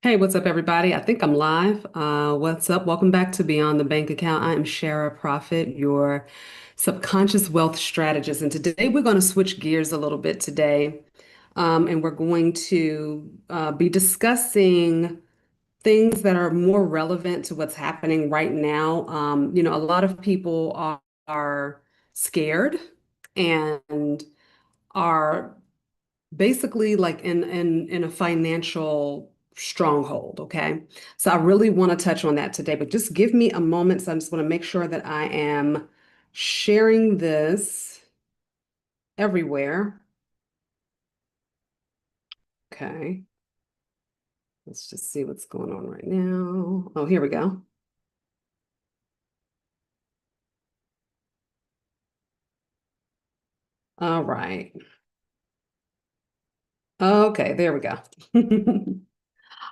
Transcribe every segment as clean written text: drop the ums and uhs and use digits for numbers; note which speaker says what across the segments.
Speaker 1: Hey, what's up, everybody? I think I'm live. What's up? Welcome back to Beyond the Bank Account. I am Shara Prophet, your subconscious wealth strategist. And today we're going to switch gears a little bit today. And we're going to be discussing things that are more relevant to what's happening right now. A lot of people are scared and are basically like in a financial stronghold, okay? So I really want to touch on that today, but just give me a moment. So I just want to make sure that I am sharing this everywhere. Okay. Let's just see what's going on right now. Oh, here we go. All right. Okay, there we go.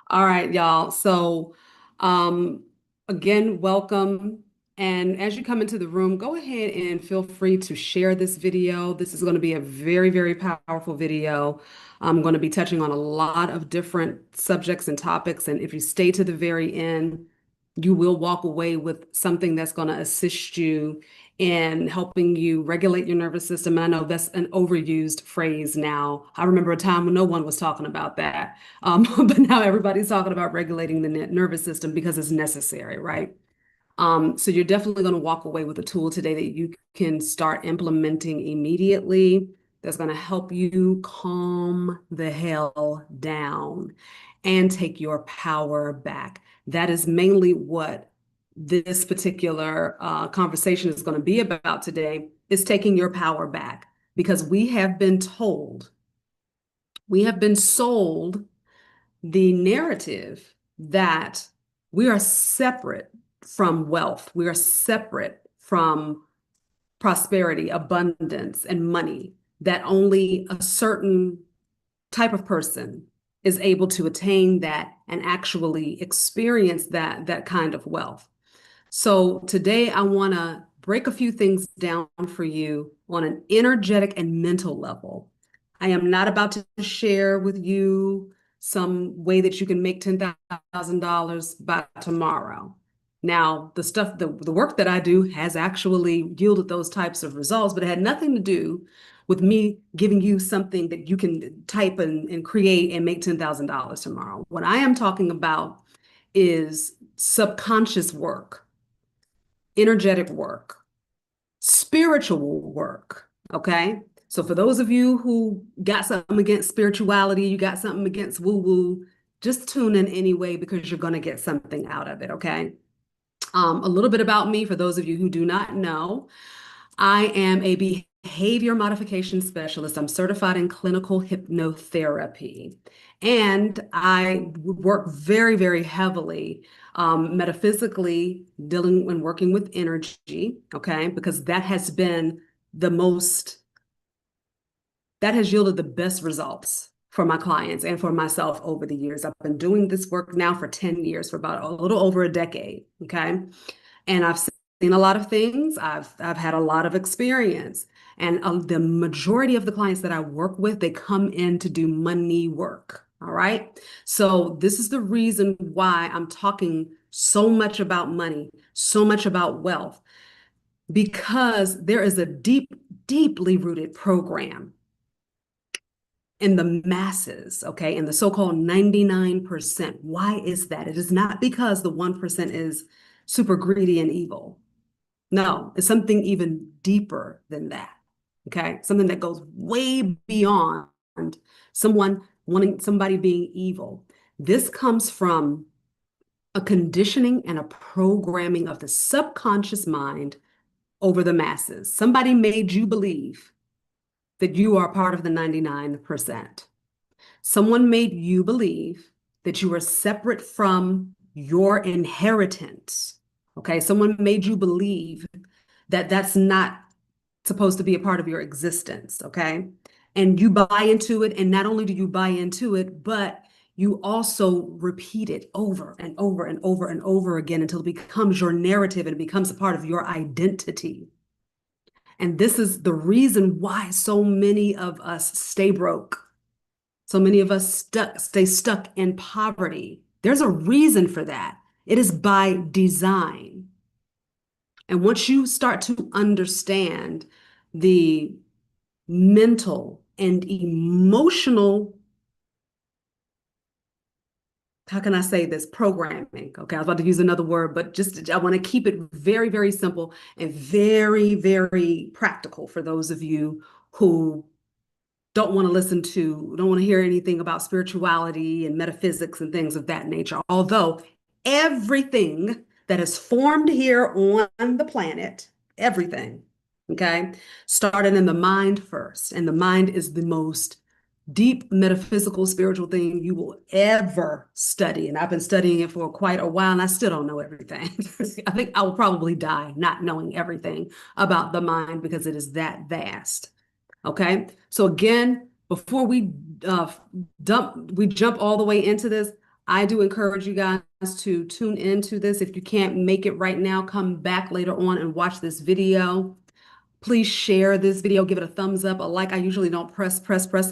Speaker 1: All right, y'all. So, um, again, welcome. And as you come into the room, go ahead and feel free to share this video. This is going to be a very, very powerful video. I'm going to be touching on a lot of different subjects and topics. And if you stay to the very end, you will walk away with something that's going to assist you in helping you regulate your nervous system. And I know that's an overused phrase now. I remember a time when no one was talking about that. But now everybody's talking about regulating the nervous system because it's necessary, right? So you're definitely going to walk away with a tool today that you can start implementing immediately. That's going to help you calm the hell down and take your power back. That is mainly what this particular conversation is going to be about today, is taking your power back because we have been sold the narrative that we are separate from wealth, we are separate from prosperity, abundance, and money, that only a certain type of person is able to attain that and actually experience that kind of wealth. So today I want to break a few things down for you on an energetic and mental level. I am not about to share with you some way that you can make $10,000 by tomorrow. Now, the work that I do has actually yielded those types of results, but it had nothing to do with me giving you something that you can type and create and make $10,000 tomorrow. What I am talking about is subconscious work, energetic work, spiritual work. Okay. So for those of you who got something against spirituality, you got something against woo-woo, just tune in anyway because you're going to get something out of it. Okay. A little bit about me for those of you who do not know. I am a behavior modification specialist. I'm certified in clinical hypnotherapy. And I work very, very heavily metaphysically dealing and working with energy, okay? Because the most, that has yielded the best results for my clients and for myself over the years. I've been doing this work now for 10 years, for about a little over a decade, okay? And I've seen a lot of things. I've had a lot of experience. And the majority of the clients that I work with, they come in to do money work. All right. So this is the reason why I'm talking so much about money, so much about wealth, because there is a deeply rooted program in the masses, okay, in the so-called 99%. Why is that? It is not because the 1% is super greedy and evil. No, it's something even deeper than that. Okay. Something that goes way beyond somebody being evil. This comes from a conditioning and a programming of the subconscious mind over the masses. Somebody made you believe that you are part of the 99%. Someone made you believe that you are separate from your inheritance. Okay. Someone made you believe that that's not supposed to be a part of your existence, okay? And you buy into it, and not only do you buy into it, but you also repeat it over and over and over and over again until it becomes your narrative and it becomes a part of your identity. And this is the reason why so many of us stay broke. So many of us stay stuck in poverty There's a reason for that. It is by design. And once you start to understand the mental and emotional, how can I say this? Programming. Okay, I was about to use another word, but just I want to keep it very, very simple and very, very practical for those of you who don't want to hear anything about spirituality and metaphysics and things of that nature. Although everything that is formed here on the planet, everything, okay, started in the mind first. And the mind is the most deep metaphysical spiritual thing you will ever study. And I've been studying it for quite a while and I still don't know everything. I think I will probably die not knowing everything about the mind because it is that vast. Okay. So again, before uh, we jump all the way into this, I do encourage you guys to tune into this. If you can't make it right now, come back later on and watch this video. Please share this video, give it a thumbs up, a like. I usually don't press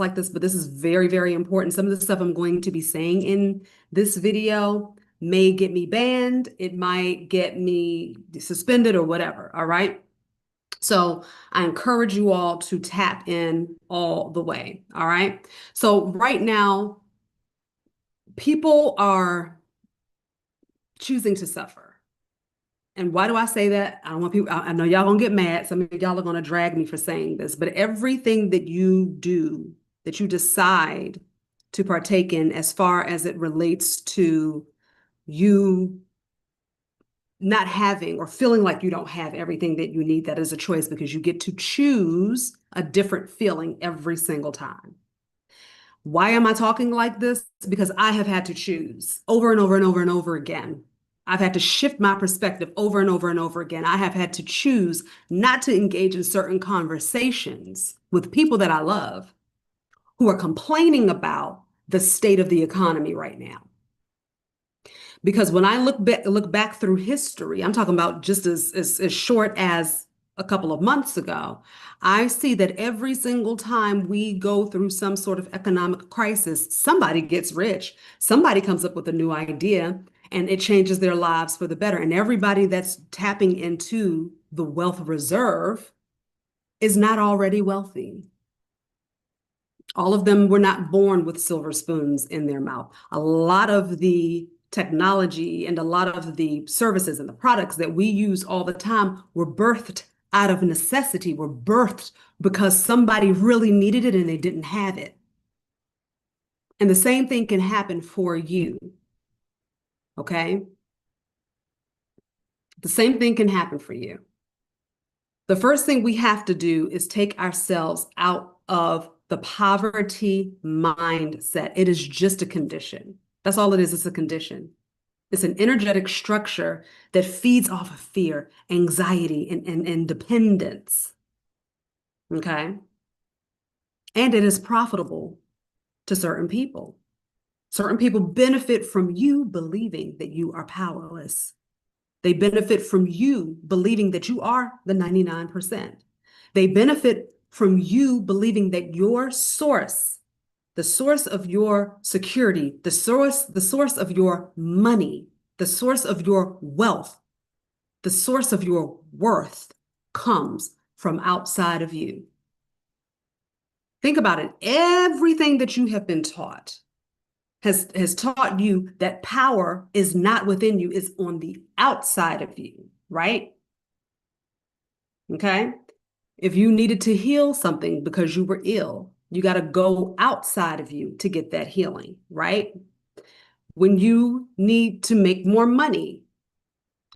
Speaker 1: like this, but this is very, very important. Some of the stuff I'm going to be saying in this video may get me banned. It might get me suspended or whatever. All right. So I encourage you all to tap in all the way. All right. So right now, people are choosing to suffer. And why do I say that? I don't want people, I know y'all gonna get mad. Some of y'all are gonna drag me for saying this, but everything that you do, that you decide to partake in as far as it relates to you not having or feeling like you don't have everything that you need, that is a choice because you get to choose a different feeling every single time. Why am I talking like this? Because I have had to choose over and over and over and over again. I've had to shift my perspective over and over and over again. I have had to choose not to engage in certain conversations with people that I love who are complaining about the state of the economy right now. Because when I look back through history, I'm talking about just as short as a couple of months ago, I see that every single time we go through some sort of economic crisis, somebody gets rich, somebody comes up with a new idea, and it changes their lives for the better. And everybody that's tapping into the wealth reserve is not already wealthy. All of them were not born with silver spoons in their mouth. A lot of the technology and a lot of the services and the products that we use all the time were birthed out of necessity, were birthed because somebody really needed it and they didn't have it. And the same thing can happen for you. Okay? The same thing can happen for you. The first thing we have to do is take ourselves out of the poverty mindset. It is just a condition. That's all it is. It's a condition. It's an energetic structure that feeds off of fear, anxiety, and dependence. Okay? And it is profitable to certain people. Certain people benefit from you believing that you are powerless. They benefit from you believing that you are the 99%. They benefit from you believing that your source, the source of your security, the source of your money, the source of your wealth, the source of your worth comes from outside of you. Think about it. Everything that you have been taught has taught you that power is not within you, it's on the outside of you, right? Okay. If you needed to heal something because you were ill, you got to go outside of you to get that healing, right? When you need to make more money,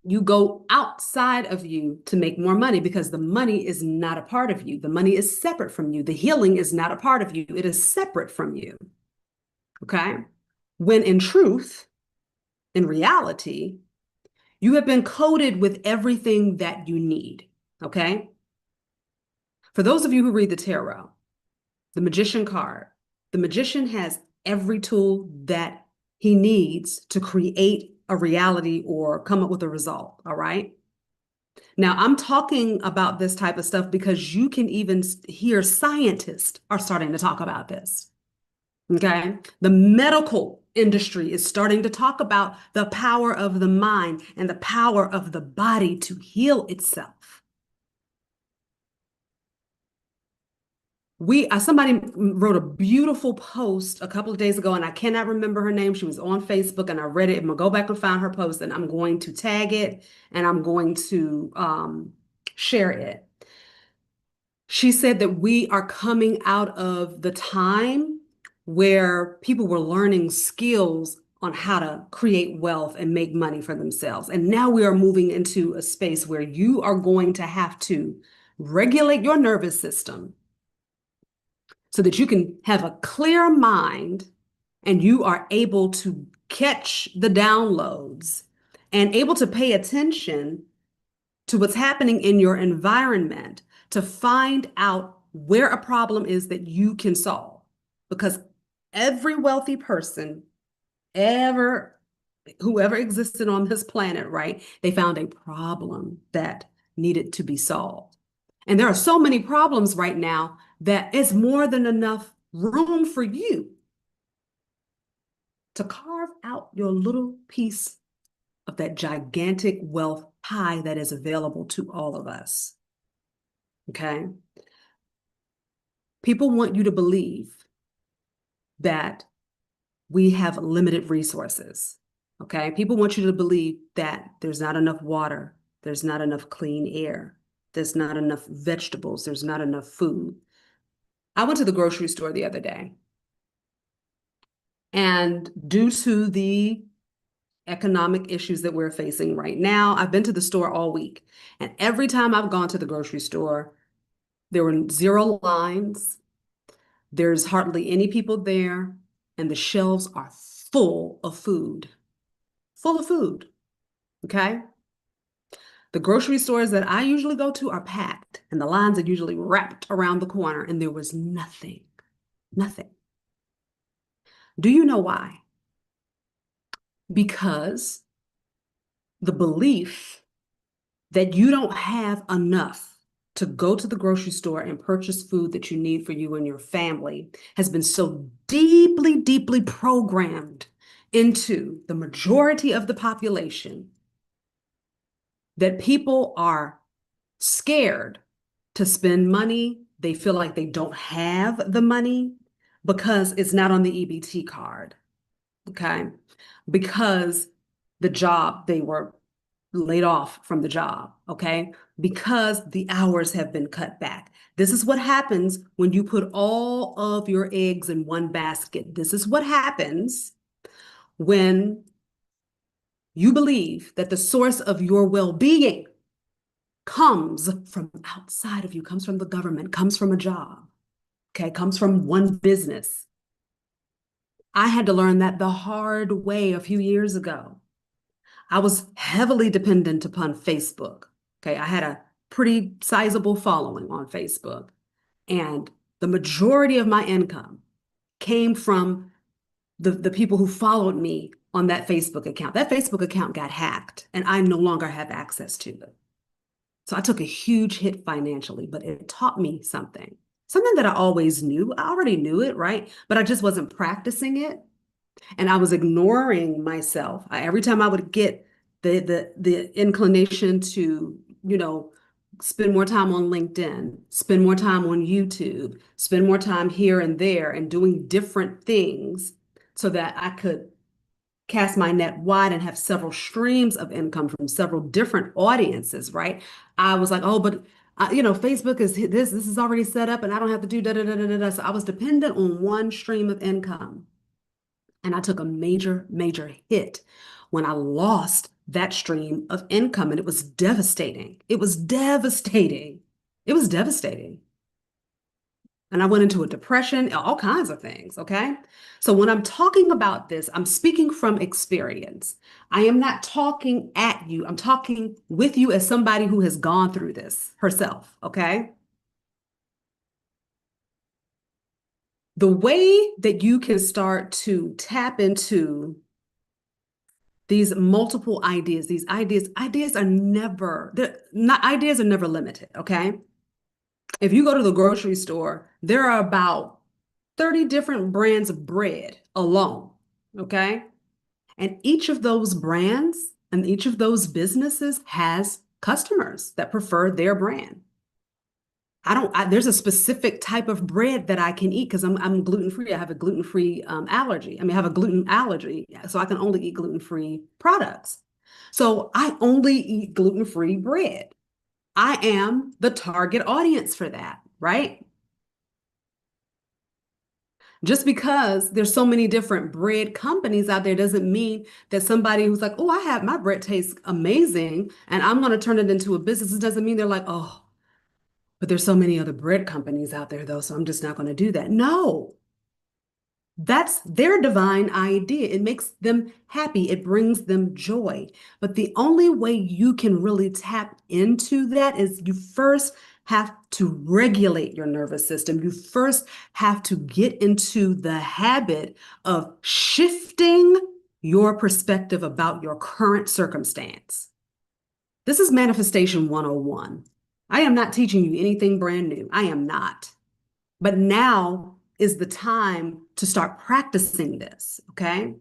Speaker 1: you go outside of you to make more money because the money is not a part of you. The money is separate from you. The healing is not a part of you. It is separate from you. Okay. When in truth, in reality, you have been coded with everything that you need. Okay. For those of you who read the tarot, the magician card, the magician has every tool that he needs to create a reality or come up with a result. All right. Now, I'm talking about this type of stuff because you can even hear scientists are starting to talk about this. Okay. The medical industry is starting to talk about the power of the mind and the power of the body to heal itself. Somebody wrote a beautiful post a couple of days ago, and I cannot remember her name. She was on Facebook, and I read it. I'm gonna go back and find her post, and I'm going to tag it, and I'm going to share it. She said that we are coming out of the time where people were learning skills on how to create wealth and make money for themselves. And now we are moving into a space where you are going to have to regulate your nervous system so that you can have a clear mind and you are able to catch the downloads and able to pay attention to what's happening in your environment to find out where a problem is that you can solve. Because every wealthy person ever, whoever existed on this planet, right, they found a problem that needed to be solved. And there are so many problems right now that it's more than enough room for you to carve out your little piece of that gigantic wealth pie that is available to all of us. Okay? People want you to believe that we have limited resources. Okay? People want you to believe that there's not enough water, there's not enough clean air, there's not enough vegetables, there's not enough food. I went to the grocery store the other day, and due to the economic issues that we're facing right now, I've been to the store all week. And every time I've gone to the grocery store, there were zero lines. There's hardly any people there. And the shelves are full of food. Full of food. Okay? The grocery stores that I usually go to are packed, and the lines are usually wrapped around the corner, and there was nothing. Nothing. Do you know why? Because the belief that you don't have enough to go to the grocery store and purchase food that you need for you and your family has been so deeply, deeply programmed into the majority of the population that people are scared to spend money. They feel like they don't have the money because it's not on the EBT card. Okay? Because the job, they were laid off from the job, okay? Because the hours have been cut back. This is what happens when you put all of your eggs in one basket. This is what happens when you believe that the source of your well-being comes from outside of you, comes from the government, comes from a job, okay? Comes from one business. I had to learn that the hard way a few years ago. I was heavily dependent upon Facebook. Okay, I had a pretty sizable following on Facebook, and the majority of my income came from the people who followed me on that Facebook account. That Facebook account got hacked, and I no longer have access to it. So I took a huge hit financially, but it taught me something, something that I always knew. I already knew it, right? But I just wasn't practicing it. And I was ignoring myself. Every time I would get the inclination to, spend more time on LinkedIn, spend more time on YouTube, spend more time here and there and doing different things so that I could cast my net wide and have several streams of income from several different audiences, right? I was like, oh, but Facebook is this is already set up and I don't have to do da da da da da. So I was dependent on one stream of income. And I took a major, major hit when I lost that stream of income. And it was devastating. It was devastating. It was devastating. And I went into a depression, all kinds of things. Okay. So when I'm talking about this, I'm speaking from experience. I am not talking at you. I'm talking with you as somebody who has gone through this herself. Okay. The way that you can start to tap into these multiple ideas, ideas are never, ideas are never limited, okay? If you go to the grocery store, there are about 30 different brands of bread alone, Okay. And each of those brands and each of those businesses has customers that prefer their brand. There's a specific type of bread that I can eat because I'm gluten free. I have a gluten free allergy. I mean, I have a gluten allergy, so I can only eat gluten free products. So I only eat gluten free bread. I am the target audience for that, right? Just because there's so many different bread companies out there doesn't mean that somebody who's like, oh, I have my bread tastes amazing and I'm going to turn it into a business. It doesn't mean they're like, oh, but there's so many other bread companies out there though, so I'm just not going to do that. No, that's their divine idea. It makes them happy. It brings them joy. But the only way you can really tap into that is you first have to regulate your nervous system. You first have to get into the habit of shifting your perspective about your current circumstance. This is Manifestation 101. I am not teaching you anything brand new. I am not. But now is the time to start practicing this, okay?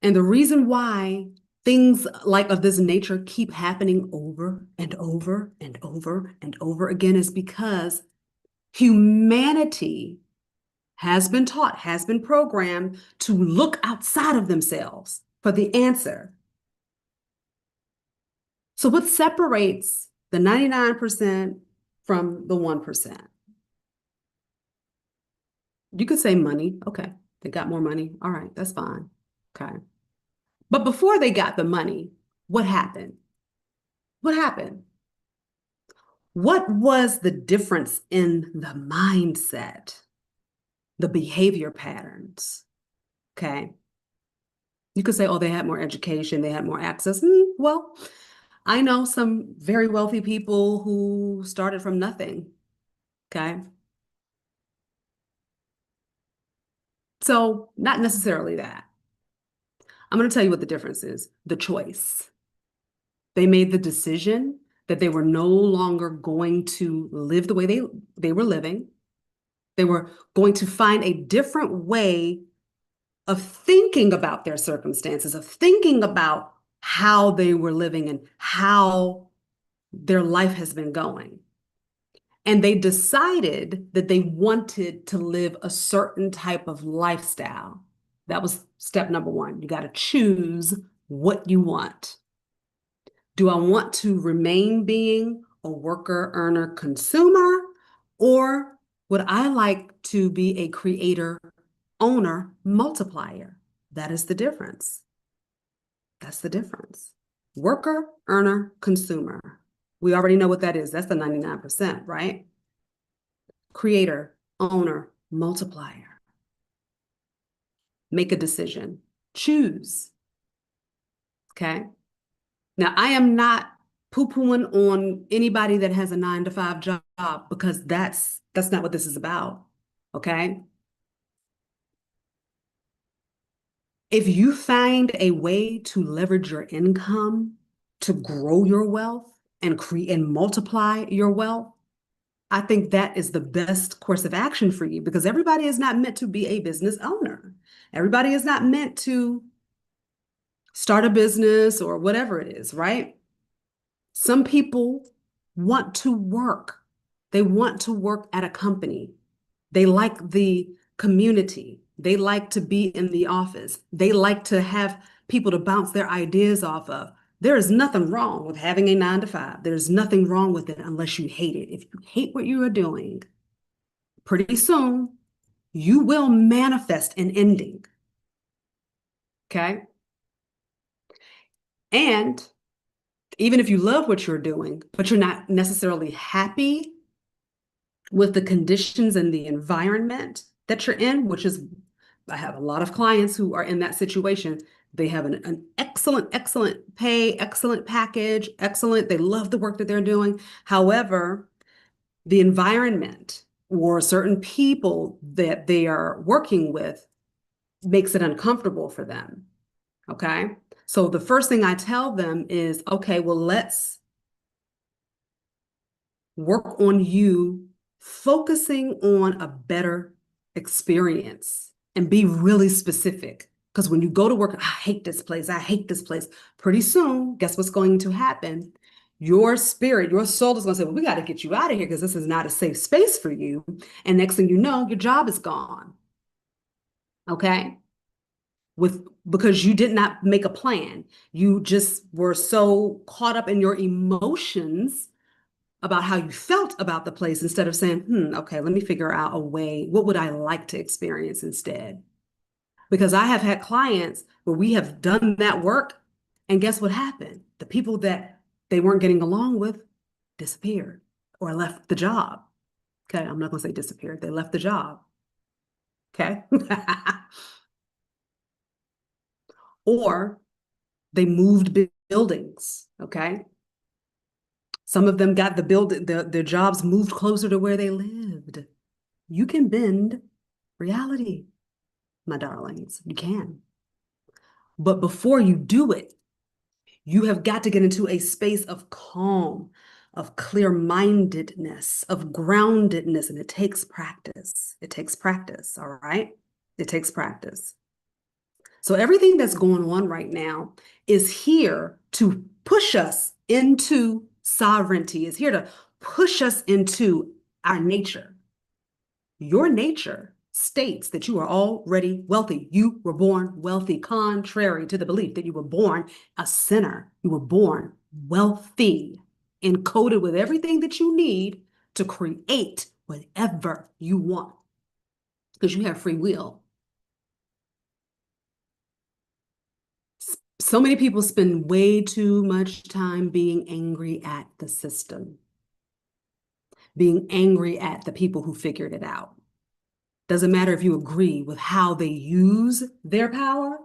Speaker 1: And the reason why things like of this nature keep happening over and over and over and over again is because humanity has been taught, has been programmed to look outside of themselves for the answer. So what separates the 99% from the 1%? You could say money. Okay. They got more money. All right. That's fine. Okay. But before they got the money, what happened? What happened? What was the difference in the mindset, the behavior patterns? Okay. You could say, oh, they had more education, they had more access. Well, I know some very wealthy people who started from nothing. Okay. So, not necessarily that. I'm going to tell you what the difference is, the choice. They made the decision that they were no longer going to live the way they were living. They were going to find a different way of thinking about their circumstances, of thinking about how they were living and how their life has been going. And they decided that they wanted to live a certain type of lifestyle. That was step number one. You got to choose what you want. Do I want to remain being a worker, earner, consumer, or would I like to be a creator, owner, multiplier? That is the difference. That's the difference. Worker, earner, consumer. We already know what that is. That's the 99%, right? Creator, owner, multiplier. Make a decision. Choose. Okay. Now, I am not poo-pooing on anybody that has a 9 to 5 job because that's not what this is about. Okay. If you find a way to leverage your income to grow your wealth and create and multiply your wealth, I think that is the best course of action for you because everybody is not meant to be a business owner. Everybody is not meant to start a business or whatever it is, right? Some people want to work. They want to work at a company. They like the community. They like to be in the office. They like to have people to bounce their ideas off of. There is nothing wrong with having a 9 to 5. There's nothing wrong with it unless you hate it. If you hate what you are doing, pretty soon you will manifest an ending. Okay. And even if you love what you're doing, but you're not necessarily happy with the conditions and the environment that you're in, which is, I have a lot of clients who are in that situation. They have an excellent, excellent pay, excellent package, excellent. They love the work that they're doing. However, the environment or certain people that they are working with makes it uncomfortable for them. Okay. So the first thing I tell them is, okay, well, let's work on you focusing on a better experience. and be really specific. Because when you go to work, I hate this place, I hate this place. Pretty soon, guess what's going to happen? Your spirit, your soul is going to say, well, we got to get you out of here because this is not a safe space for you. And next thing you know, your job is gone. Okay? Because you did not make a plan. You just were so caught up in your emotions about how you felt about the place instead of saying, okay, let me figure out a way. What would I like to experience instead? Because I have had clients where we have done that work, and guess what happened? The people that they weren't getting along with disappeared or left the job. Okay, I'm not going to say disappeared. They left the job. Okay. Or they moved buildings. Okay. Some of them got their jobs moved closer to where they lived. You can bend reality, my darlings. You can. But before you do it, you have got to get into a space of calm, of clear-mindedness, of groundedness, and it takes practice. It takes practice, all right? It takes practice. So everything that's going on right now is here to push us into sovereignty, is here to push us into our nature. Your nature states that you are already wealthy. You were born wealthy, contrary to the belief that you were born a sinner. You were born wealthy, encoded with everything that you need to create whatever you want, because you have free will. So many people spend way too much time being angry at the system, being angry at the people who figured it out. Doesn't matter if you agree with how they use their power.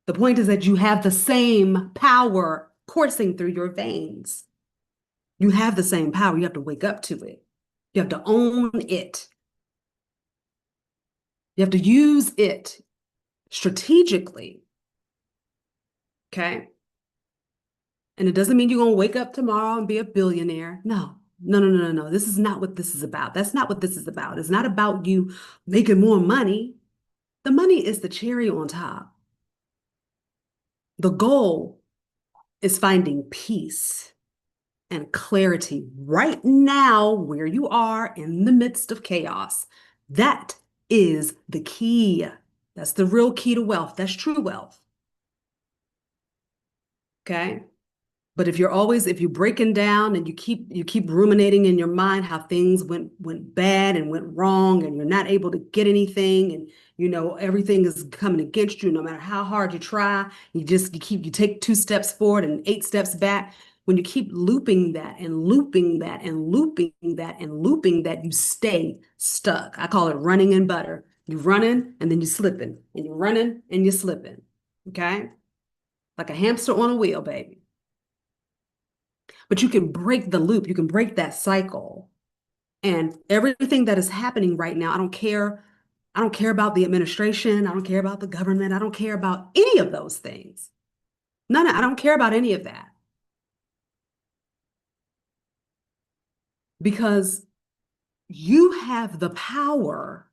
Speaker 1: The point is that you have the same power coursing through your veins. You have the same power. You have to wake up to it. You have to own it. You have to use it strategically. Okay? And it doesn't mean you're going to wake up tomorrow and be a billionaire. No, no, no, no, no, no. This is not what this is about. That's not what this is about. It's not about you making more money. The money is the cherry on top. The goal is finding peace and clarity right now where you are in the midst of chaos. That is the key. That's the real key to wealth. That's true wealth. Okay? But if you're breaking down and you keep ruminating in your mind how things went bad and went wrong and you're not able to get anything and everything is coming against you no matter how hard you try, you take 2 steps forward and 8 steps back. When you keep looping that and looping that and looping that and looping that, you stay stuck. I call it running in butter. You're running and then you're slipping and you're running and you're slipping. Okay? Like a hamster on a wheel, baby. But you can break the loop, you can break that cycle. And everything that is happening right now, I don't care about the administration, I don't care about the government, I don't care about any of those things. None, I don't care about any of that. Because you have the power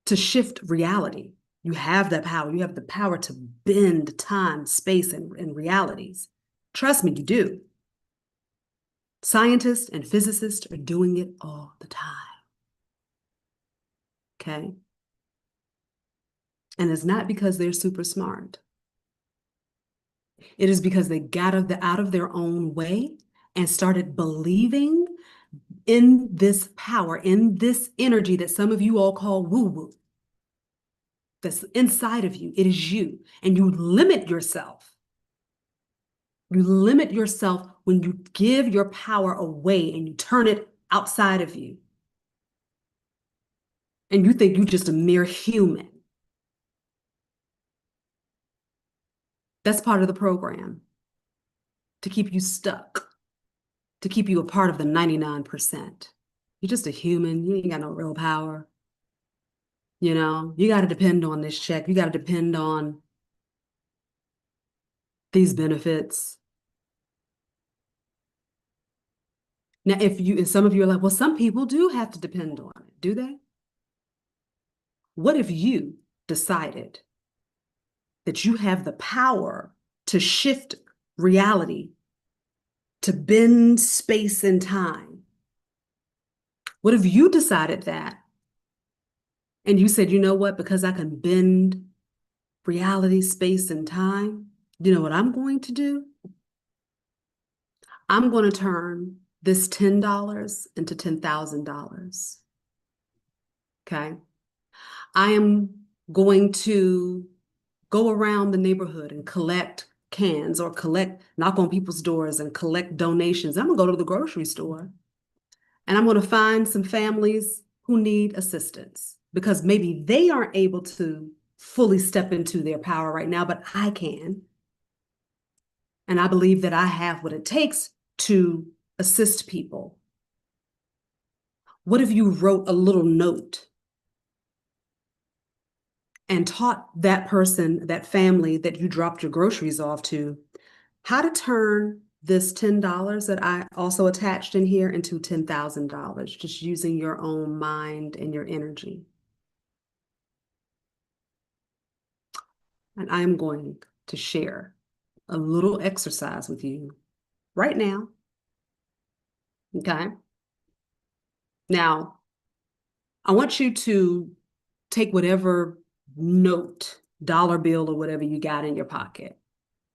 Speaker 1: to shift reality. You have that power. You have the power to bend time, space, and realities. Trust me, you do. Scientists and physicists are doing it all the time. Okay? And it's not because they're super smart. It is because they got out of their own way and started believing in this power, in this energy that some of you all call woo-woo. That's inside of you. It is you. And you limit yourself. You limit yourself when you give your power away and you turn it outside of you. And you think you're just a mere human. That's part of the program, to keep you stuck, to keep you a part of the 99%. You're just a human. You ain't got no real power. You got to depend on this check. You got to depend on these benefits. Now, and some of you are like, well, some people do have to depend on it, do they? What if you decided that you have the power to shift reality, to bend space and time? What if you decided that and you said, you know what, because I can bend reality, space, and time, you know what I'm going to do? I'm going to turn this $10 into $10,000. Okay. I am going to go around the neighborhood and collect cans or knock on people's doors and collect donations. I'm gonna go to the grocery store and I'm gonna find some families who need assistance because maybe they aren't able to fully step into their power right now, but I can. And I believe that I have what it takes to assist people. What if you wrote a little note and taught that person, that family that you dropped your groceries off to, how to turn this $10 that I also attached in here into $10,000, just using your own mind and your energy. And I'm going to share a little exercise with you right now. Okay. Now, I want you to take whatever note, dollar bill, or whatever you got in your pocket,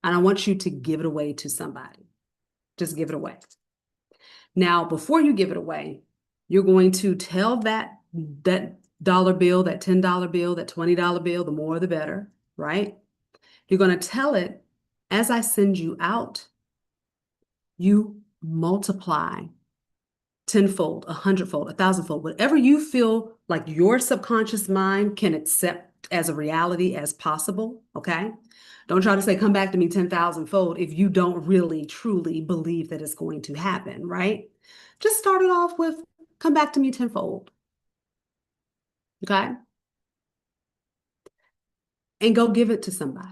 Speaker 1: and I want you to give it away to somebody. Just give it away. Now, before you give it away, you're going to tell that dollar bill, that $10 bill, that $20 bill, the more the better, right? You're going to tell it, as I send you out, you multiply tenfold, a hundredfold, a thousandfold, whatever you feel like your subconscious mind can accept as a reality as possible, okay? Don't try to say, come back to me 10,000 fold if you don't really, truly believe that it's going to happen, right? Just start it off with, come back to me tenfold, okay? And go give it to somebody.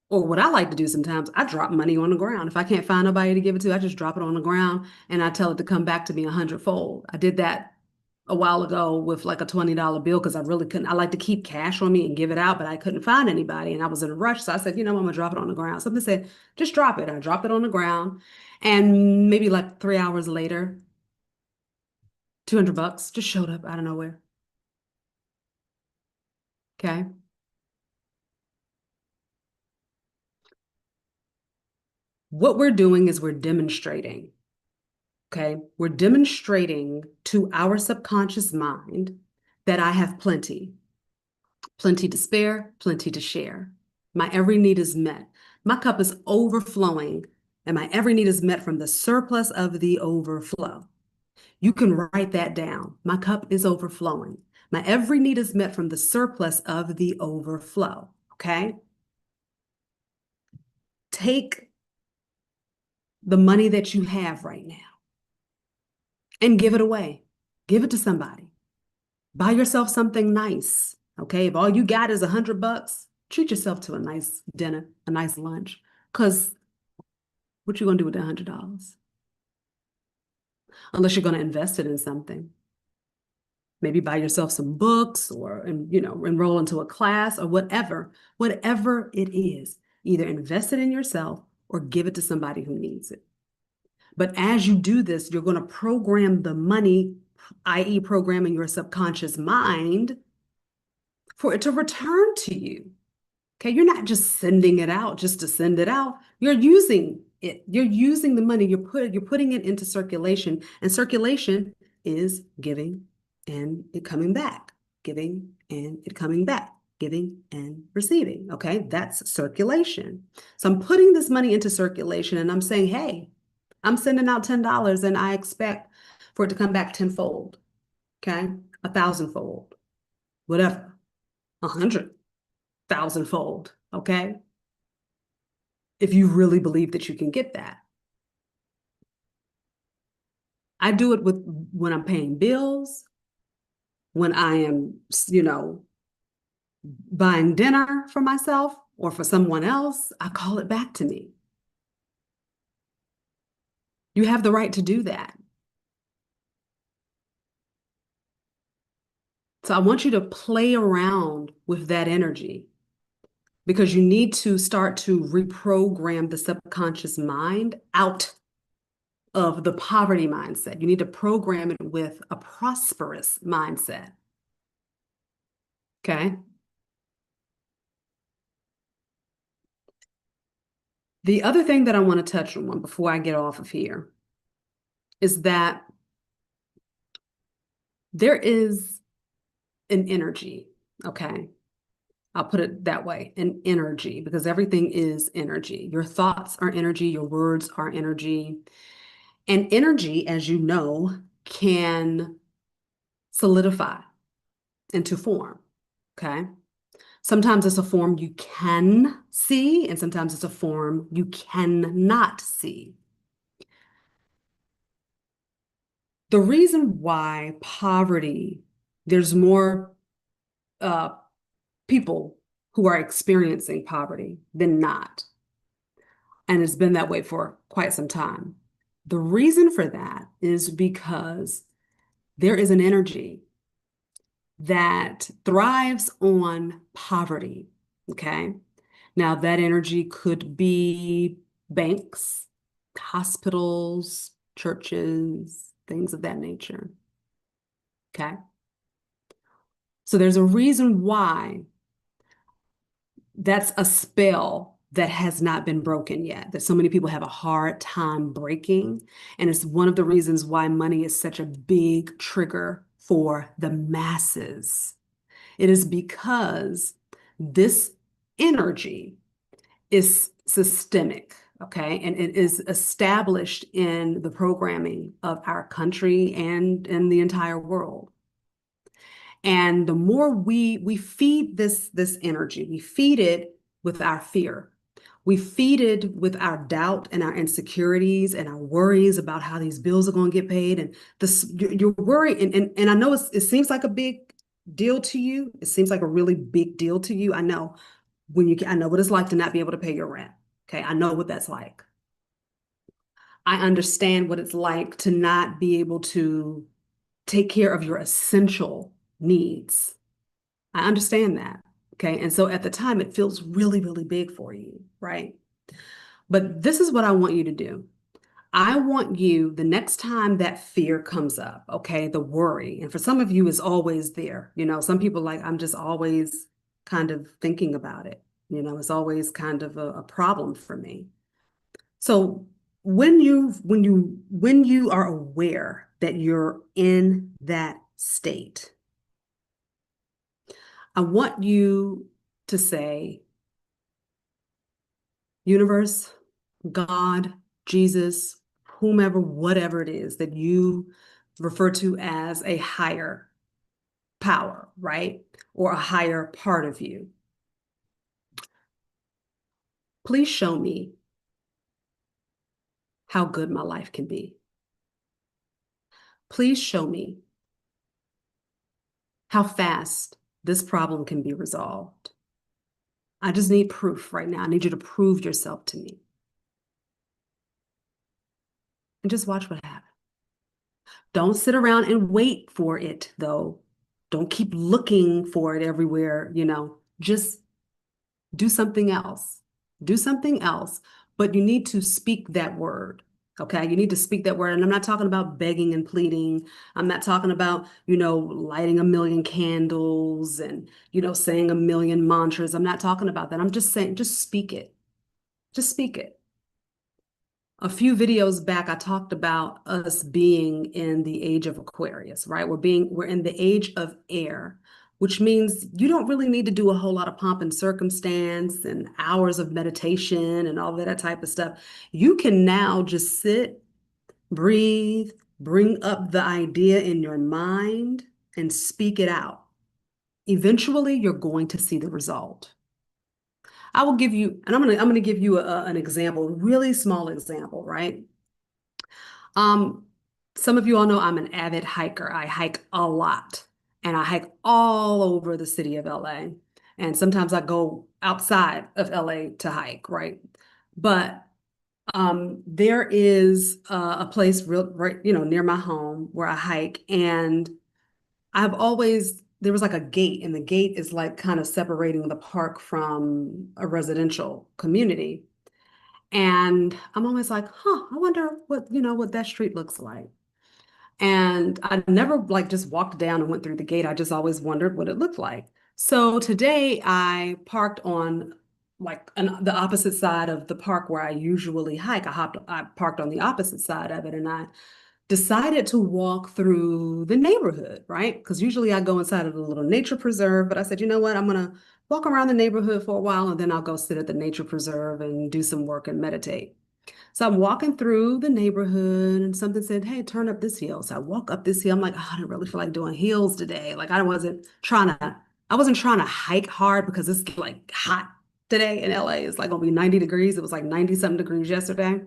Speaker 1: Or what I like to do sometimes, I drop money on the ground. If I can't find nobody to give it to, I just drop it on the ground and I tell it to come back to me 100-fold. I did that a while ago with like a $20 bill because I really couldn't. I like to keep cash on me and give it out, but I couldn't find anybody and I was in a rush. So I said, you know, I'm gonna drop it on the ground. Somebody said, just drop it. I drop it on the ground. And maybe like 3 hours later, $200 just showed up out of nowhere. Okay. What we're doing is we're demonstrating. Okay. We're demonstrating to our subconscious mind that I have plenty, plenty to spare, plenty to share. My every need is met. My cup is overflowing, and my every need is met from the surplus of the overflow. You can write that down. My cup is overflowing. My every need is met from the surplus of the overflow. Okay. Take the money that you have right now and give it away. Give it to somebody. Buy yourself something nice. Okay. If all you got is $100, treat yourself to a nice dinner, a nice lunch. Because what you gonna do with that $100? Unless you're gonna invest it in something. Maybe buy yourself some books or enroll into a class or whatever it is. Either invest it in yourself or give it to somebody who needs it. But as you do this, you're going to program the money, i.e., programming your subconscious mind for it to return to you. Okay, you're not just sending it out just to send it out. You're using it. You're using the money. You're putting it into circulation, and circulation is giving and it coming back, giving and it coming back, giving and receiving. Okay, that's circulation. So I'm putting this money into circulation, and I'm saying, hey, I'm sending out $10, and I expect for it to come back tenfold. Okay, 1,000-fold, whatever, 100,000-fold, okay? If you really believe that you can get that. I do it when I'm paying bills, when I am, buying dinner for myself or for someone else, I call it back to me. You have the right to do that. So I want you to play around with that energy because you need to start to reprogram the subconscious mind out of the poverty mindset. You need to program it with a prosperous mindset. Okay. The other thing that I want to touch on before I get off of here is that there is an energy. Okay. I'll put it that way, an energy, because everything is energy. Your thoughts are energy, your words are energy. And energy, as you know, can solidify into form. Okay. Sometimes it's a form you can see, and sometimes it's a form you cannot see. The reason why poverty, there's more uh, people who are experiencing poverty than not, and it's been that way for quite some time. The reason for that is because there is an energy that thrives on poverty. Okay. Now, that energy could be banks, hospitals, churches, things of that nature. Okay. So there's a reason why that's a spell that has not been broken yet, that so many people have a hard time breaking. And it's one of the reasons why money is such a big trigger for the masses. It is because this energy is systemic, okay? And it is established in the programming of our country and in the entire world. And the more we feed this energy, we feed it with our fear. We feed it with our doubt and our insecurities and our worries about how these bills are going to get paid. And this you're worried, and I know it seems like a big deal to you. It seems like a really big deal to you. I know I know what it's like to not be able to pay your rent. Okay, I know what that's like. I understand what it's like to not be able to take care of your essential needs. I understand that. Okay. And so at the time, it feels really, really big for you, right? But this is what I want you to do. I want you, the next time that fear comes up, okay, the worry, and for some of you, it's always there. Some people like, I'm just always kind of thinking about it. It's always kind of a problem for me. So when you are aware that you're in that state, I want you to say, universe, God, Jesus, whomever, whatever it is that you refer to as a higher power, right? Or a higher part of you. Please show me how good my life can be. Please show me how fast this problem can be resolved. I just need proof right now. I need you to prove yourself to me. And just watch what happens. Don't sit around and wait for it, though. Don't keep looking for it everywhere. Just do something else. Do something else, but you need to speak that word. Okay, you need to speak that word. And I'm not talking about begging and pleading. I'm not talking about, lighting a million candles and, saying a million mantras. I'm not talking about that. I'm just saying, just speak it. Just speak it. A few videos back, I talked about us being in the age of Aquarius, right? We're in the age of air, which means you don't really need to do a whole lot of pomp and circumstance and hours of meditation and all that type of stuff. You can now just sit, breathe, bring up the idea in your mind and speak it out. Eventually, you're going to see the result. I will give you, and I'm gonna give you an example, a really small example, right? Um, some of you all know I'm an avid hiker. I hike a lot, and I hike all over the city of LA. And sometimes I go outside of LA to hike, right? But there is a place real right, near my home where I hike, and I've always there was like a gate, and the gate is like kind of separating the park from a residential community. And I'm always like, huh, I wonder what that street looks like. And I never like just walked down and went through the gate. I just always wondered what it looked like. So today I parked on the opposite side of the park where I usually hike. I parked on the opposite side of it, and I decided to walk through the neighborhood, right? Because usually I go inside of the little nature preserve, but I said, you know what? I'm gonna walk around the neighborhood for a while, and then I'll go sit at the nature preserve and do some work and meditate. So I'm walking through the neighborhood and something said, hey, turn up this hill. So I walk up this hill. I'm like, oh, I don't really feel like doing hills today. Like I wasn't trying to hike hard because it's like hot today in LA. It's like gonna be 90 degrees. It was like 90 something degrees yesterday.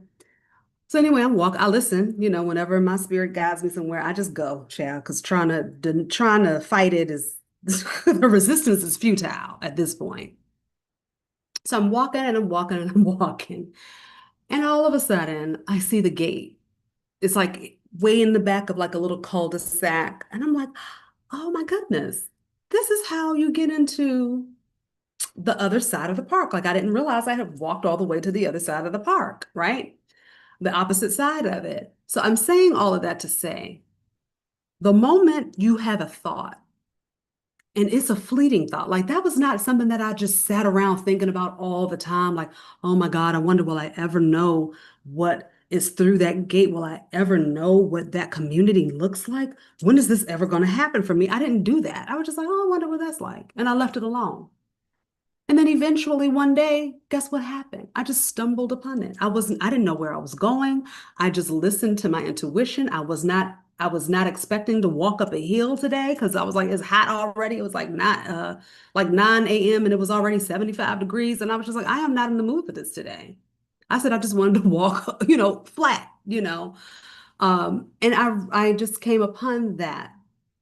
Speaker 1: So anyway, I listen, whenever my spirit guides me somewhere, I just go, child, because trying to fight it is the resistance is futile at this point. So I'm walking and I'm walking and I'm walking. And all of a sudden, I see the gate. It's like way in the back of like a little cul-de-sac. And I'm like, oh my goodness, this is how you get into the other side of the park. Like I didn't realize I had walked all the way to the other side of the park, right? The opposite side of it. So I'm saying all of that to say, the moment you have a thought, and it's a fleeting thought. Like that was not something that I just sat around thinking about all the time. Like, oh my God, I wonder, will I ever know what is through that gate? Will I ever know what that community looks like? When is this ever going to happen for me? I didn't do that. I was just like, oh, I wonder what that's like. And I left it alone. And then eventually one day, guess what happened? I just stumbled upon it. I didn't know where I was going. I just listened to my intuition. I was not expecting to walk up a hill today because I was like, it's hot already. It was like 9 a.m. and it was already 75 degrees. And I was just like, I am not in the mood for this today. I said I just wanted to walk, flat, and I just came upon that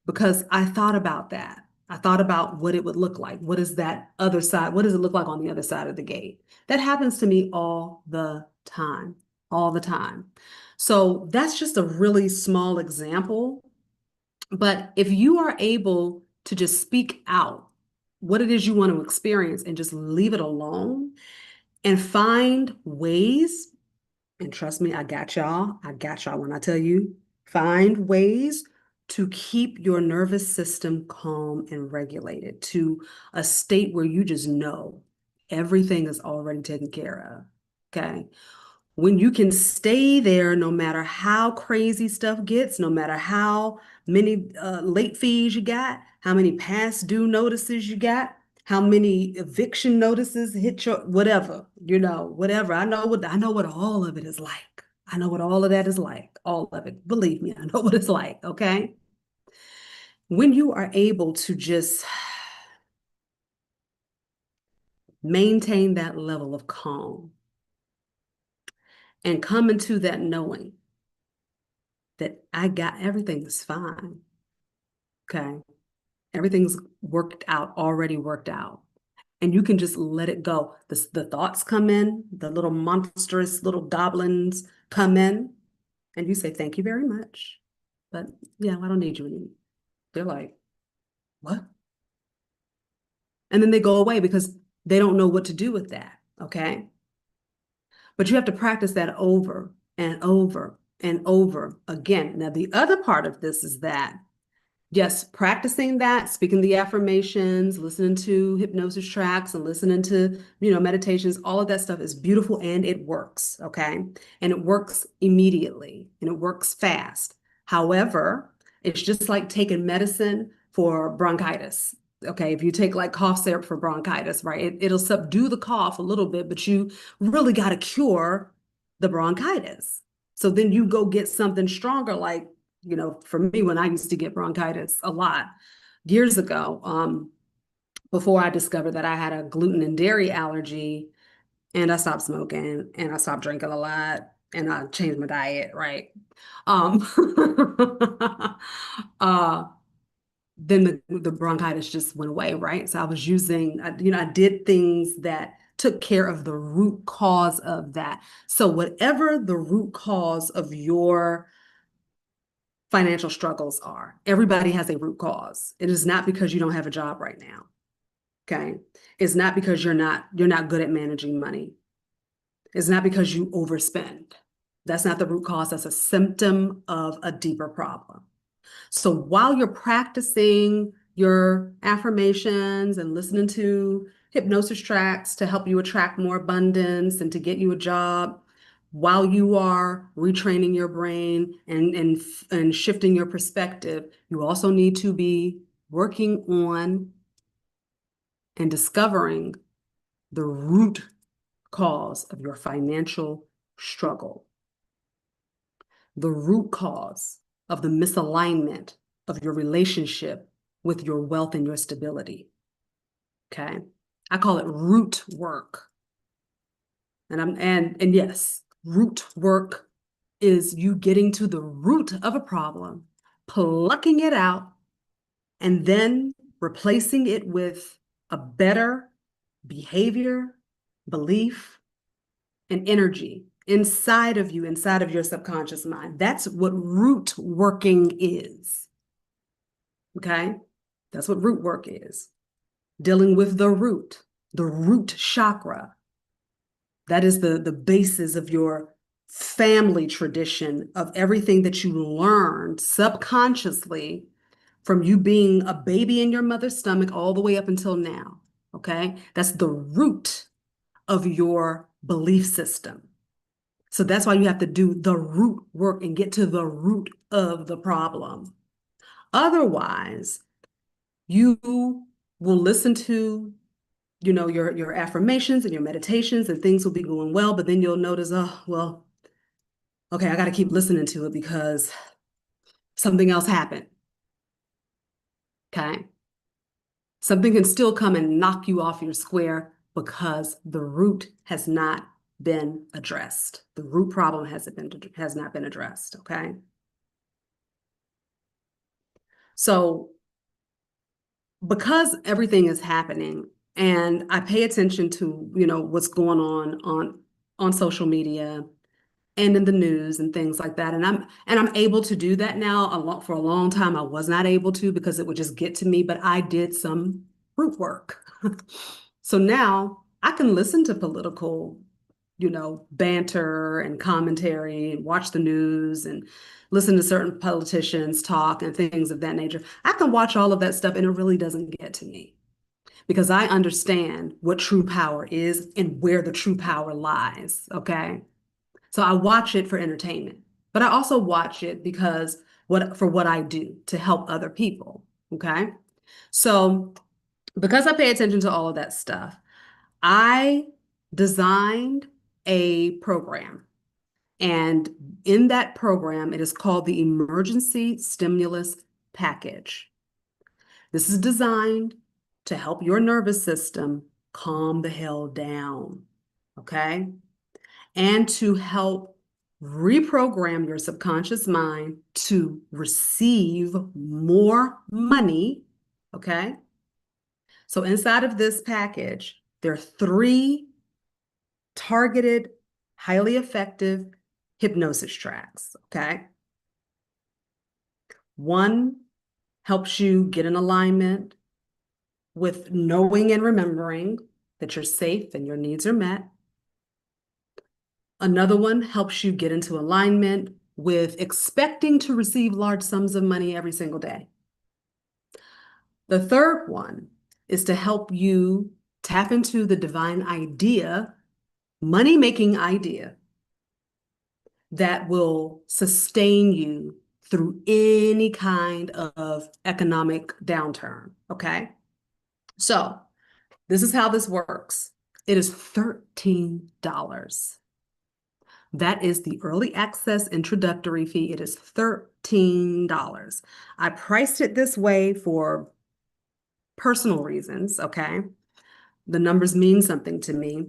Speaker 1: because I thought about that. I thought about what it would look like. What is that other side? What does it look like on the other side of the gate? That happens to me all the time. So that's just a really small example. But if you are able to just speak out what it is you want to experience and just leave it alone and find ways, and trust me, I got y'all. I got y'all when I tell you, find ways to keep your nervous system calm and regulated to a state where you just know everything is already taken care of. Okay. When you can stay there, no matter how crazy stuff gets, no matter how many late fees you got, how many past due notices you got, how many eviction notices hit your whatever, whatever. I know what all of it is like. I know what all of that is like. All of it. Believe me, I know what it's like. Okay. When you are able to just maintain that level of calm and come into that knowing that I got everything's fine. Okay. Everything's worked out, already worked out. And you can just let it go. The thoughts come in, the little monstrous little goblins come in, and you say, thank you very much. But yeah, I don't need you anymore. They're like, what? And then they go away because they don't know what to do with that. Okay. But you have to practice that over and over and over again. Now, the other part of this is that yes, practicing that, speaking the affirmations, listening to hypnosis tracks and listening to, meditations, all of that stuff is beautiful and it works, okay? And it works immediately and it works fast. However, it's just like taking medicine for bronchitis. Okay, if you take like cough syrup for bronchitis, right? It'll subdue the cough a little bit, but you really got to cure the bronchitis. So then you go get something stronger like for me, when I used to get bronchitis a lot years ago, before I discovered that I had a gluten and dairy allergy, and I stopped smoking and I stopped drinking a lot and I changed my diet, right? Um, uh, then the bronchitis just went away, right? So I was I did things that took care of the root cause of that. So whatever the root cause of your financial struggles are. Everybody has a root cause. It is not because you don't have a job right now. Okay. It's not because you're not good at managing money. It's not because you overspend. That's not the root cause. That's a symptom of a deeper problem. So while you're practicing your affirmations and listening to hypnosis tracks to help you attract more abundance and to get you a job, while you are retraining your brain and shifting your perspective, you also need to be working on and discovering the root cause of your financial struggle, the root cause of the misalignment of your relationship with your wealth and your stability. Okay. I call it root work. And yes, root work is you getting to the root of a problem, plucking it out, and then replacing it with a better behavior, belief, and energy inside of you, inside of your subconscious mind. That's what root working is. Okay? That's what root work is. Dealing with the root chakra. That is the basis of your family tradition of everything that you learned subconsciously from you being a baby in your mother's stomach all the way up until now. Okay? That's the root of your belief system. So that's why you have to do the root work and get to the root of the problem. Otherwise, you will listen to, your affirmations and your meditations and things will be going well, but then you'll notice, oh, well, okay, I got to keep listening to it because something else happened. Okay. Something can still come and knock you off your square because the root has not been addressed. The root problem has not been addressed. Okay. So because everything is happening and I pay attention to, what's going on social media and in the news and things like that. And I'm able to do that now. For a long time I was not able to because it would just get to me, but I did some root work. So now I can listen to political, banter and commentary and watch the news and listen to certain politicians talk and things of that nature. I can watch all of that stuff and it really doesn't get to me because I understand what true power is and where the true power lies. Okay. So I watch it for entertainment, but I also watch it because what I do to help other people. Okay. So because I pay attention to all of that stuff, I designed a program. And in that program, it is called the Emergency Stimulus Package. This is designed to help your nervous system calm the hell down. Okay. And to help reprogram your subconscious mind to receive more money. Okay. So inside of this package, there are 3 targeted, highly effective hypnosis tracks. Okay. One helps you get in alignment with knowing and remembering that you're safe and your needs are met. Another one helps you get into alignment with expecting to receive large sums of money every single day. The third one is to help you tap into the divine idea, money-making idea that will sustain you through any kind of economic downturn. Okay. So this is how this works. It is $13. That is the early access introductory fee. It is $13. I priced it this way for personal reasons, okay? The numbers mean something to me.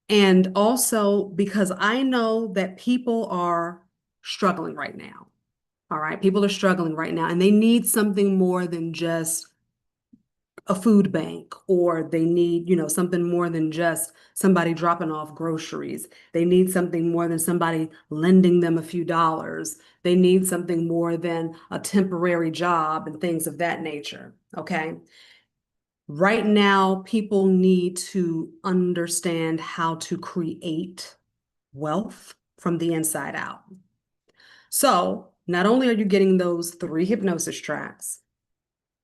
Speaker 1: And also because I know that people are struggling right now. All right, people are struggling right now and they need something more than just a food bank, or they need, something more than just somebody dropping off groceries. They need something more than somebody lending them a few dollars. They need something more than a temporary job and things of that nature. Okay. Right now, people need to understand how to create wealth from the inside out. So, not only are you getting those 3 hypnosis tracks,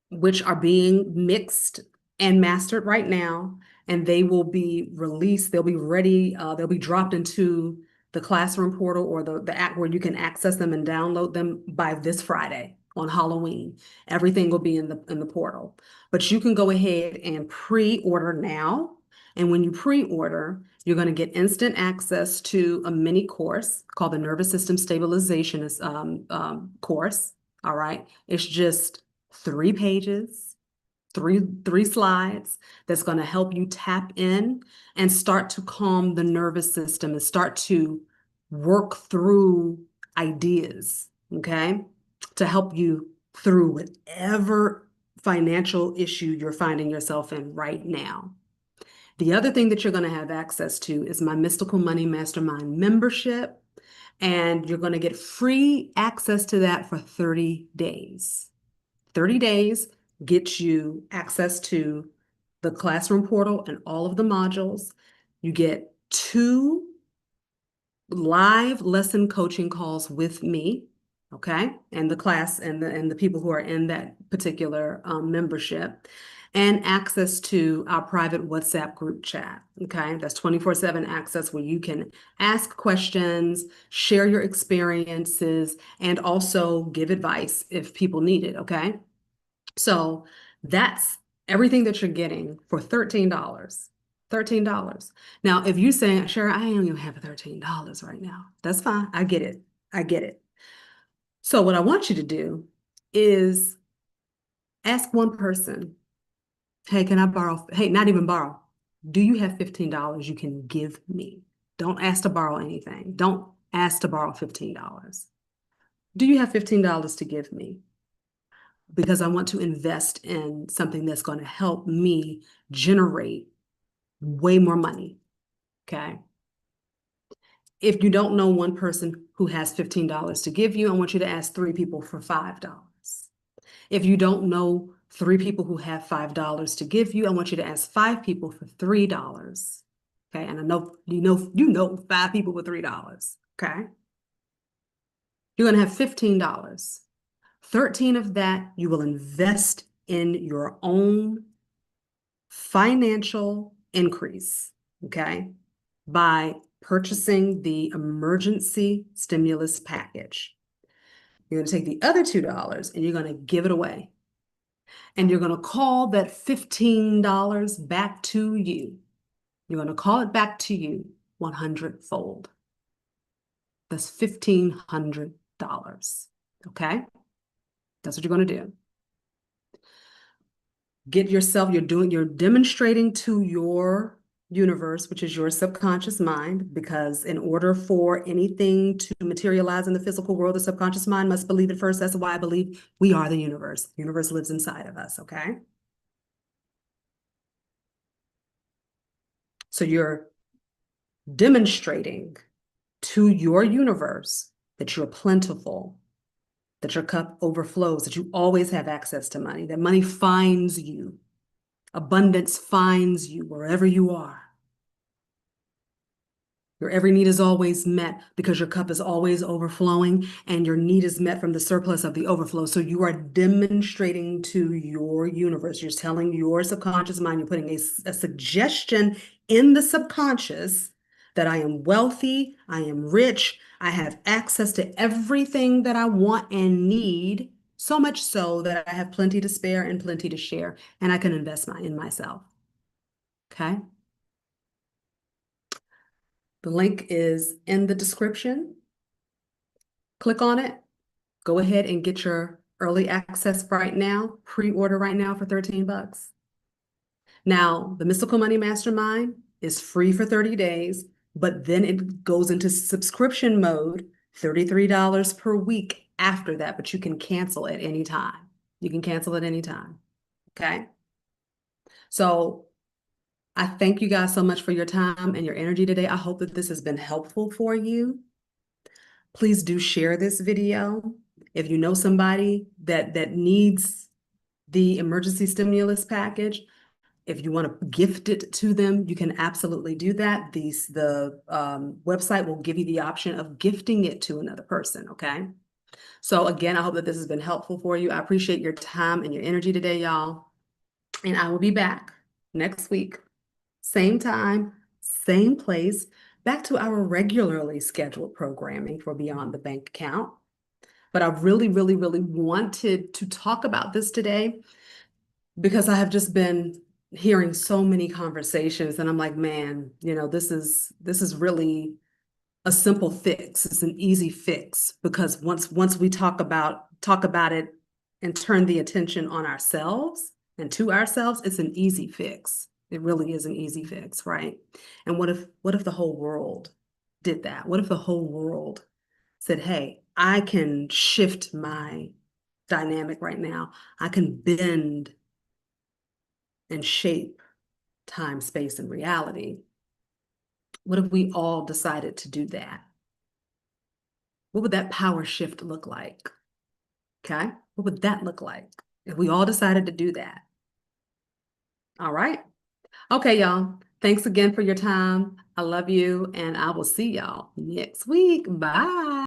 Speaker 1: which are being mixed and mastered right now, and they will be released. They'll be ready. They'll be dropped into the classroom portal or the app where you can access them and download them by this Friday on Halloween. Everything will be in the portal. But you can go ahead and pre-order now. And when you pre-order, you're going to get instant access to a mini course called the Nervous System Stabilization course. All right. It's just 3 pages, three slides that's going to help you tap in and start to calm the nervous system and start to work through ideas, okay, to help you through whatever financial issue you're finding yourself in right now. The other thing that you're going to have access to is my Mystical Money Mastermind membership, and you're going to get free access to that for 30 days. 30 days gets you access to the classroom portal and all of the modules. You get 2 live lesson coaching calls with me, okay, and the class and the people who are in that particular membership, and access to our private WhatsApp group chat. Okay, that's 24/7 access where you can ask questions, share your experiences, and also give advice if people need it. Okay. So that's everything that you're getting for $13. $13. Now, if you say, Sure, I don't even have $13 right now, that's fine. I get it. I get it. So what I want you to do is ask one person, hey, can I borrow? Hey, not even borrow. Do you have $15 you can give me? Don't ask to borrow anything. Don't ask to borrow $15. Do you have $15 to give me? Because I want to invest in something that's going to help me generate way more money. Okay. If you don't know one person who has $15 to give you, I want you to ask 3 people for $5. If you don't know 3 people who have $5 to give you, I want you to ask 5 people for $3. Okay. And I know you know 5 people with $3. Okay. You're going to have $15. 13 of that you will invest in your own financial increase, okay, by purchasing the emergency stimulus package. You're going to take the other $2 and you're going to give it away. And you're going to call that $15 back to you. You're going to call it back to you 100-fold. That's $1,500. Okay? That's what you're going to do. You're demonstrating to your universe, which is your subconscious mind, because in order for anything to materialize in the physical world, the subconscious mind must believe it first. That's why I believe we are the universe. The universe lives inside of us, okay? So you're demonstrating to your universe that you're plentiful, that your cup overflows, that you always have access to money, that money finds you. Abundance finds you wherever you are. Your every need is always met because your cup is always overflowing, and your need is met from the surplus of the overflow. So you are demonstrating to your universe, you're telling your subconscious mind, you're putting a suggestion in the subconscious that I am wealthy, I am rich, I have access to everything that I want and need, so much so that I have plenty to spare and plenty to share, and I can invest in myself. Okay? The link is in the description. Click on it. Go ahead and get your early access right now, pre-order right now for $13. Now, the Mystical Money Mastermind is free for 30 days, but then it goes into subscription mode, $33 per week after that, but you can cancel at any time. You can cancel at any time. Okay? So I thank you guys so much for your time and your energy today. I hope that this has been helpful for you. Please do share this video. If you know somebody that needs the emergency stimulus package, if you want to gift it to them, you can absolutely do that. The website will give you the option of gifting it to another person, okay? So again, I hope that this has been helpful for you. I appreciate your time and your energy today, y'all. And I will be back next week, same time, same place, back to our regularly scheduled programming for Beyond the Bank Account. But I really, really, really wanted to talk about this today because I have just been hearing so many conversations and I'm like, man, this is really a simple fix. It's an easy fix because once we talk about it and turn the attention on ourselves and to ourselves, it's an easy fix. It really is an easy fix, right? And what if the whole world did that? What if the whole world said, hey, I can shift my dynamic right now. I can bend and shape time, space, and reality. What if we all decided to do that? What would that power shift look like? Okay. What would that look like if we all decided to do that? All right. Okay, y'all. Thanks again for your time. I love you, and I will see y'all next week. Bye.